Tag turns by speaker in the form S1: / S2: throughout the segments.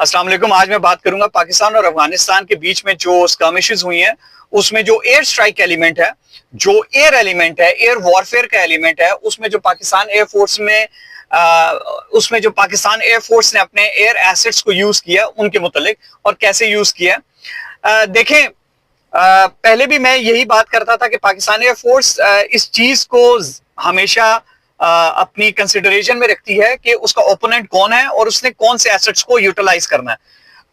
S1: अस्सलाम वालेकुम। आज मैं बात करूंगा पाकिस्तान और अफगानिस्तान के बीच में जो स्कर्मिशेस हुई हैं, उसमें जो एयर स्ट्राइक एलिमेंट है, जो एयर एलिमेंट है, एयर वॉरफेयर का एलिमेंट है, उसमें जो पाकिस्तान एयरफोर्स ने अपने एयर एसेट्स को यूज किया, उनके मुतालिक और कैसे यूज किया। देखें, पहले भी मैं यही बात करता था कि पाकिस्तान एयरफोर्स इस चीज को हमेशा अपनी कंसिडरेशन में रखती है कि उसका ओपोनेंट कौन है और उसने कौन से एसेट्स को यूटिलाइज करना है।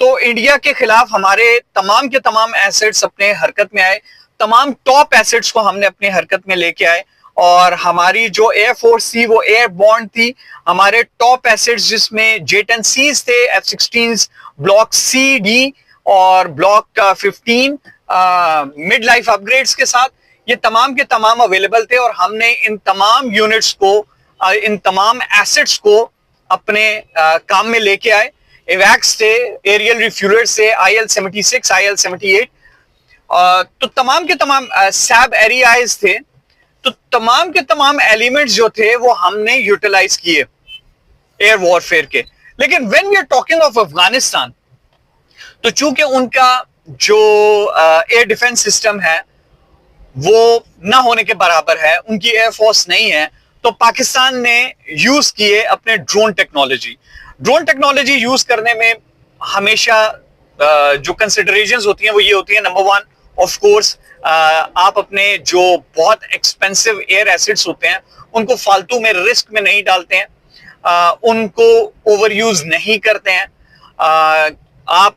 S1: तो इंडिया के खिलाफ हमारे तमाम के तमाम एसेट्स अपने हरकत में आए, तमाम टॉप एसेट्स को हमने अपने हरकत में लेके आए, और हमारी जो एयरफोर्स थी वो एयरबॉर्न थी। हमारे टॉप एसेट्स जिसमें J-10Cs थे, F-16 ब्लॉक सी डी और ब्लॉक 15 मिड लाइफ अपग्रेड्स के साथ, ये तमाम के तमाम अवेलेबल थे, और हमने इन तमाम यूनिट्स को, इन तमाम एसेट्स को अपने काम में लेके आए। एवैक्स थे, एरियल रिफ्यूलर्स थे, IL-76, IL-78, तो तमाम के तमाम सैब एरियाज थे। तो तमाम के तमाम एलिमेंट्स जो थे वो हमने यूटिलाइज किए एयर वॉरफेयर के। लेकिन when we are talking of Afghanistan, तो चूंकि उनका जो एयर डिफेंस सिस्टम है वो ना होने के बराबर है, उनकी एयरफोर्स नहीं है, तो पाकिस्तान ने यूज किए अपने drone technology. Drone technology use करने में हमेशा जो कंसिडरेशंस होती हैं वो ये होती है, नंबर वन, ऑफ कोर्स आप अपने जो बहुत एक्सपेंसिव एयर एसेट्स होते हैं उनको फालतू में रिस्क में नहीं डालते हैं, उनको ओवर यूज नहीं करते हैं। आप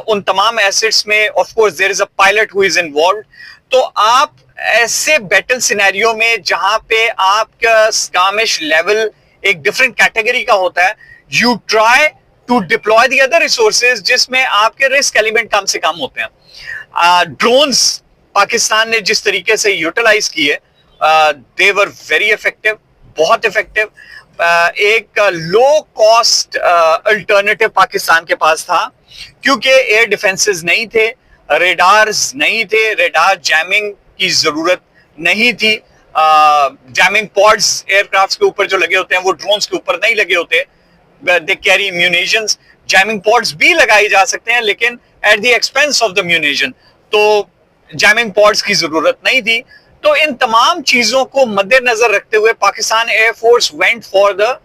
S1: उन तमाम एसेट्स में of course there is a pilot who is involved. तो आप ऐसे बैटल सिनेरियो में जहां पे आपका स्कामिश लेवल एक डिफरेंट कैटेगरी का होता है, you try to deploy the other resources जिसमें आपके रिस्क एलिमेंट कम से कम होते हैं। ड्रोन्स पाकिस्तान ने जिस तरीके से यूटिलाइज किए, दे वर वेरी इफेक्टिव, बहुत इफेक्टिव। एक लो कॉस्ट अल्टरनेटिव पाकिस्तान के पास था, क्योंकि एयर डिफेंसेस नहीं थे, रेडार्स नहीं थे, रेडार जैमिंग की जरूरत नहीं थी। जैमिंग पॉड्स एयरक्राफ्ट के ऊपर जो लगे होते हैं वो ड्रोन्स के ऊपर नहीं लगे होते। They carry munitions. Jamming pods भी लगाई जा सकते हैं लेकिन at the expense of the munition, तो जैमिंग पॉड्स की जरूरत नहीं थी। तो इन तमाम चीजों को मद्देनजर रखते हुए Pakistan air force went for the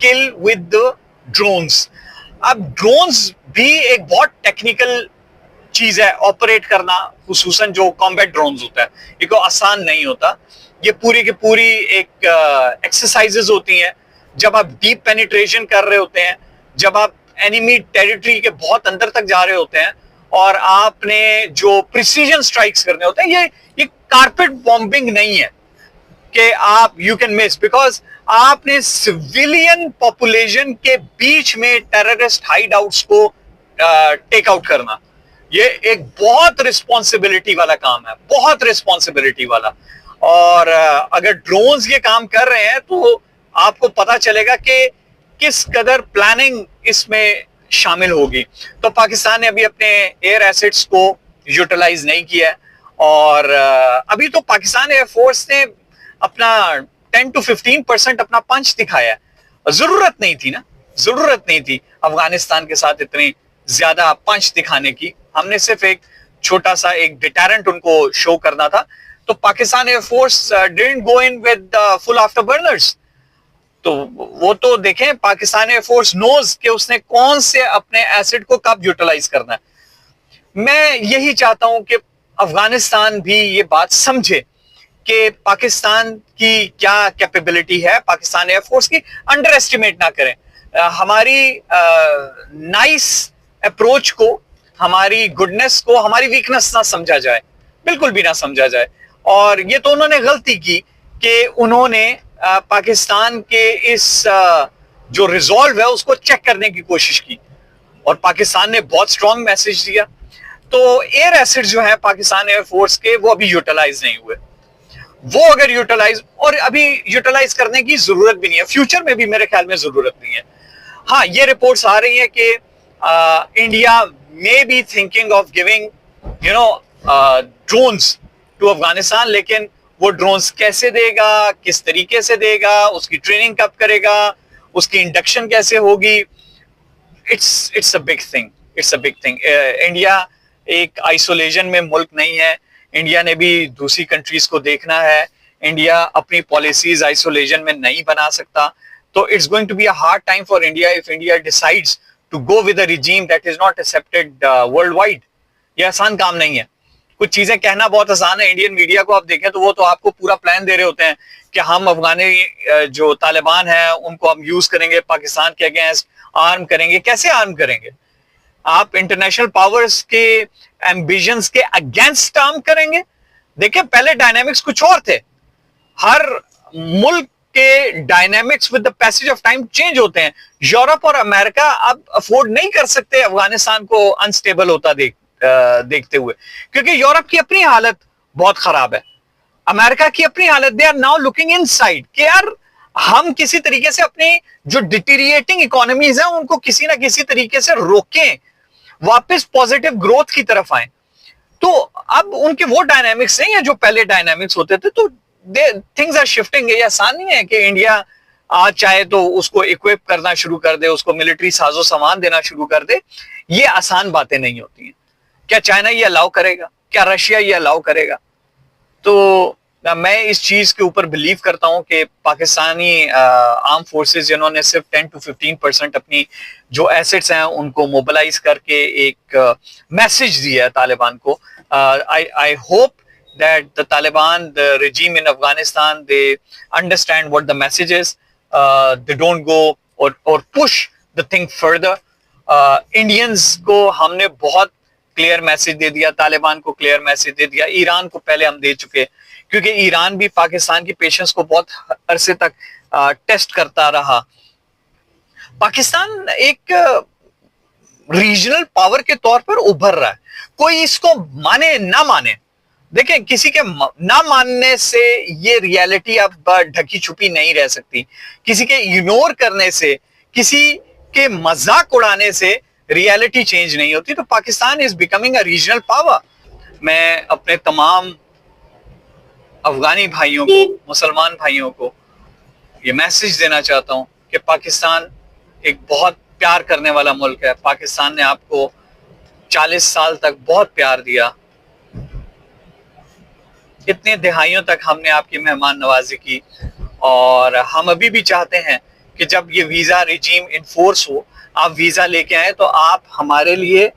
S1: kill with the drones. अब ड्रोन्स भी एक बहुत टेक्निकल चीज है ऑपरेट करना, खुसूसन जो कॉम्बैट ड्रोन्स होता है, ये कोई आसान नहीं होता। ये पूरी की पूरी एक एक्सरसाइजेज होती हैं जब आप डीप पेनिट्रेशन कर रहे होते हैं, जब आप एनिमी टेरिटरी के बहुत अंदर तक जा रहे होते हैं और आपने जो प्रिसीजन स्ट्राइक्स करने होते हैं। ये कारपेट बॉम्बिंग नहीं है कि आप यू कैन मिस, बिकॉज आपने सिविलियन पॉपुलेशन के बीच में टेररिस्ट हाइड आउट्स को टेक आउट करना, ये एक बहुत रिस्पॉन्सिबिलिटी वाला काम है, बहुत रिस्पॉन्सिबिलिटी वाला। और अगर ड्रोन्स ये काम कर रहे हैं तो आपको पता चलेगा कि किस कदर प्लानिंग इसमें शामिल होगी। तो पाकिस्तान ने अभी अपने एयर एसेट्स को यूटिलाइज नहीं किया है, और अभी तो पाकिस्तान एयरफोर्स ने अपना 10 to 15% अपना पंच दिखाया है। जरूरत नहीं थी ना, जरूरत नहीं थी अफगानिस्तान के साथ इतनी ज्यादा पंच दिखाने की। हमने सिर्फ एक छोटा सा एक डिटरेंट उनको शो करना था। तो Pakistan air force didn't go in with full afterburners. तो वो तो देखें, पाकिस्तान एयरफोर्स नोज कि उसने कौन से अपने एसेट को कब यूटिलाइज करना है। मैं यही चाहता हूं कि अफगानिस्तान भी ये बात समझे कि पाकिस्तान की क्या कैपेबिलिटी है, पाकिस्तान एयरफोर्स की अंडर एस्टिमेट ना करें। हमारी नाइस अप्रोच को, हमारी गुडनेस को हमारी वीकनेस ना समझा जाए, बिल्कुल भी ना समझा जाए। और ये तो उन्होंने गलती की कि उन्होंने पाकिस्तान के इस जो रिजॉल्व है उसको चेक करने की कोशिश की, और पाकिस्तान ने बहुत स्ट्रॉन्ग मैसेज दिया। तो एयर एसेट जो है पाकिस्तान एयरफोर्स के, वो अभी यूटिलाइज नहीं हुए। वो अगर यूटिलाइज, और अभी यूटिलाइज करने की जरूरत भी नहीं है, फ्यूचर में भी मेरे ख्याल में जरूरत नहीं है। हाँ, ये रिपोर्ट्स आ रही है कि India may be thinking of giving drones to Afghanistan, लेकिन वो ड्रोन्स कैसे देगा, किस तरीके से देगा, उसकी ट्रेनिंग कब करेगा, उसकी इंडक्शन कैसे होगी, it's a big thing. It's a big thing. India एक आइसोलेशन में मुल्क नहीं है. इंडिया ने भी दूसरी कंट्रीज को देखना है. इंडिया अपनी पॉलिसीज आइसोलेशन में नहीं बना सकता. तो it's going to be a hard time for India if India decides to go with a regime that is not accepted worldwide. ये आसान काम नहीं है. कुछ चीजें कहना बहुत आसान है. इंडियन मीडिया को आप देखें तो वो तो आपको पूरा प्लान दे रहे होते हैं कि हम अफगानी जो तालिबान है उनको हम यूज करेंगे, पाकिस्तान के अगेंस्ट आर्म करेंगे. कैसे आर्म करेंगे? आप इंटरनेशनल पावर्स के एम्बिशंस के अगेंस्ट आर्म करेंगे? देखिए, पहले डायनामिक्स कुछ और थे. हर मुल्क के dynamics with the passage of time change होते हैं. यूरोप और अमेरिका अब अफोर्ड नहीं कर सकते अफगानिस्तान को अनस्टेबल होता देखते हुए, क्योंकि यूरोप की अपनी हालत बहुत खराब है, अमेरिका की अपनी हालत. They are now looking inside कि यार हम किसी तरीके से अपनी जो डिटीरिएटिंग इकोनॉमीज हैं उनको किसी ना किसी तरीके से रोकें, वापस पॉजिटिव ग्रोथ की तरफ आए. तो अब उनके वो डायनामिक्स नहीं है जो पहले डायनामिक्स होते थे. तो थिंग्स आर शिफ्टिंग. ये आसान नहीं है कि इंडिया आज चाहे तो उसको इक्विप करना शुरू कर दे, उसको मिलिट्री साजो सामान देना शुरू कर दे. ये आसान बातें नहीं होती हैं. क्या चाइना ये अलाउ करेगा? क्या रशिया ये अलाउ करेगा? तो मैं इस चीज के ऊपर बिलीव करता हूं कि पाकिस्तानी आर्म फोर्सेस जिन्होंने सिर्फ 10 to 15% अपनी जो एसेट्स हैं उनको मोबिलाइज करके एक मैसेज दिया है तालिबान को. I hope that the Taliban, the regime in Afghanistan, they understand what the message is. They don't go or push the thing further. Indians को हमने बहुत क्लियर मैसेज दे दिया, तालिबान को क्लियर मैसेज दे दिया, ईरान को पहले हम दे चुके, क्योंकि ईरान भी पाकिस्तान की पेशेंस को बहुत अरसे तक टेस्ट करता रहा. पाकिस्तान एक रीजनल पावर के तौर पर उभर रहा है. कोई इसको माने ना माने, देखें, किसी के ना मानने से ये रियलिटी अब ढकी छुपी नहीं रह सकती. किसी के इग्नोर करने से, किसी के मजाक उड़ाने से रियलिटी चेंज नहीं होती. तो Pakistan is becoming a regional power. मैं अपने तमाम अफगानी भाइयों को, मुसलमान भाइयों को ये मैसेज देना चाहता हूं कि पाकिस्तान एक बहुत प्यार करने वाला मुल्क है. पाकिस्तान ने आपको 40 साल तक बहुत प्यार दिया. इतने दिहाइयों तक हमने आपकी मेहमान नवाजी की, और हम अभी भी चाहते हैं कि जब ये वीजा रिजीम इन्फोर्स हो, आप वीजा लेके आए तो आप हमारे लिए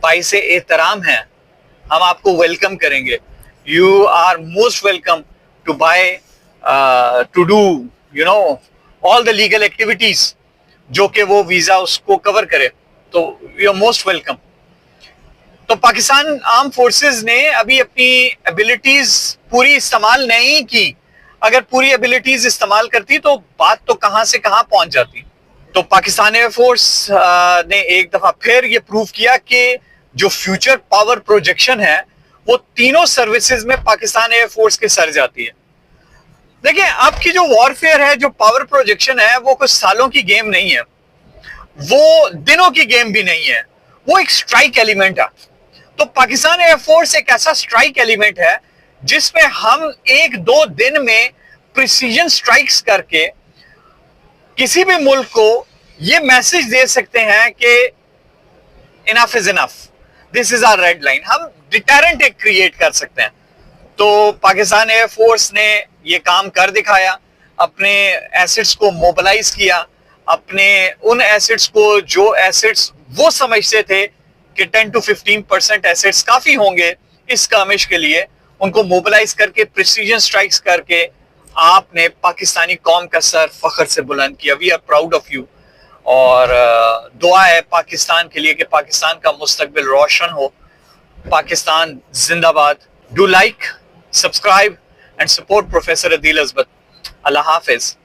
S1: बाइसे एहतराम हैं. हम आपको वेलकम करेंगे. You are most welcome to by to do all the legal activities जो कि वो वीजा उसको कवर करे. तो यू आर मोस्ट वेलकम. तो पाकिस्तान आर्म फोर्सेस ने अभी अपनी एबिलिटीज पूरी इस्तेमाल नहीं की. अगर पूरी एबिलिटीज इस्तेमाल करती तो बात तो कहां से कहां पहुंच जाती. तो पाकिस्तान एयरफोर्स ने एक दफा फिर ये प्रूव किया कि जो फ्यूचर पावर प्रोजेक्शन है वो तीनों सर्विसेज में पाकिस्तान एयरफोर्स के सर जाती है. देखिए, आपकी जो वॉरफेयर है, जो पावर प्रोजेक्शन है, वो कुछ सालों की गेम नहीं है, वो दिनों की गेम भी नहीं है, वो एक स्ट्राइक एलिमेंट है. तो पाकिस्तान एयरफोर्स एक ऐसा स्ट्राइक एलिमेंट है जिसमें हम 1-2 दिन में प्रिसीजन स्ट्राइक्स करके किसी भी मुल्क को ये मैसेज दे सकते हैं कि enough is enough, this is our red line. हम डिटरेंट एक क्रिएट कर सकते हैं. तो पाकिस्तान एयरफोर्स ने ये काम कर दिखाया. अपने एसेट्स को मोबिलाइज किया, अपने उन एसेट्स को जो एसेट्स वो समझते थे कि 10 to 15% एसेट्स काफी होंगे इस कामिश के लिए, उनको मोबिलाइज करके प्रिसीजन स्ट्राइक्स करके आपने पाकिस्तानी कौम का सर फख्र से बुलंद किया. We are proud of you. और दुआ है पाकिस्तान के लिए कि पाकिस्तान का मुस्तकबिल रोशन हो. पाकिस्तान जिंदाबाद. Do like, subscribe and support professor Adeel Azmat. अल्लाह हाफिज.